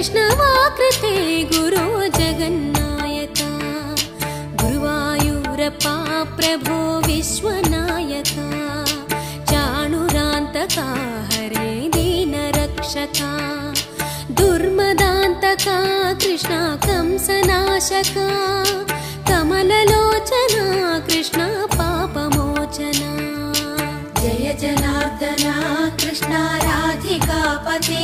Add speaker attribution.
Speaker 1: वैष्णवाकृते गुरो जगन्नायका गुरुवायूरप्पा प्रभो विश्वनायका चाणुरान्तका हरे दीनरक्षका दुर्मदान्तका कृष्ण कंसनाशका कमललोचना कृष्ण पापमोचना जय जनार्दना कृष्ण राधिकापते